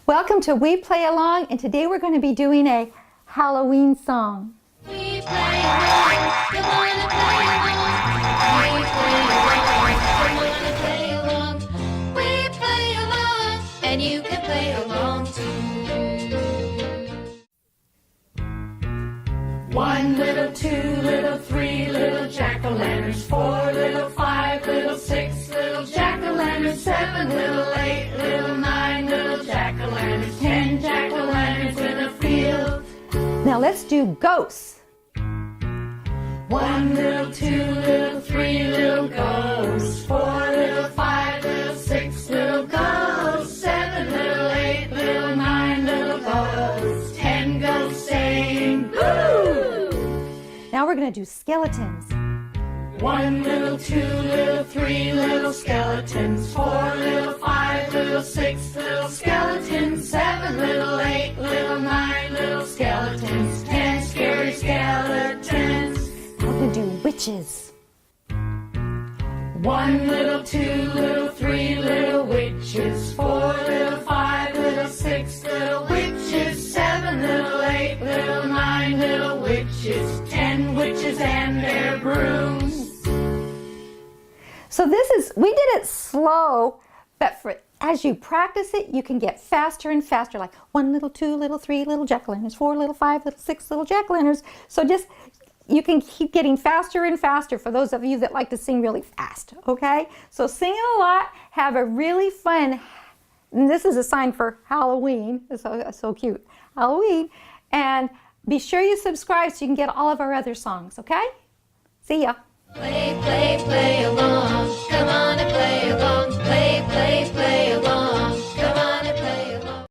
Welcome to We Play Along, and today we're going to be doing a Halloween song. We play along, come on and play along. We play along, come on and play along. We play along, and you can play along too. 1 little, 2 little, 3 little jack-o'-lanterns, 4 little, 5 little, 6 little jack-o'-lanterns, 7 little, 8 little, 9 little jack-o'-lanterns, 10 jack-o'-lanterns in a field. Now let's do ghosts. 1 little, 2 little, 3 little ghosts, 4 little, 5 little, 6 little ghosts, 7 little, 8 little, 9 little ghosts, 10 ghosts saying boo! Now we're going to do skeletons. 1 little, 2 little, 3 little skeletons, 4 little, 5 little, 6 little skeletons, 7 little, 8 little, 9 little skeletons, 10 scary skeletons. Now we're going to do witches. 1 little, 2 little, 3 little witches, 4 little, 5 little, 6 little witches, 7 little, 8 little, 9 little witches, 10 witches and their brooms. So we did it slow, but as you practice it, you can get faster and faster, like 1 little, 2 little, 3 little jack-o'-lanterns, 4 little, 5 little, 6 little jack-o'-lanterns. So you can keep getting faster and faster for those of you that like to sing really fast, okay? So sing it a lot, have a really fun, and this is a sign for Halloween, it's so cute, Halloween, and be sure you subscribe so you can get all of our other songs, okay? See ya. Play, play, play along, come on and play along. Play, play, play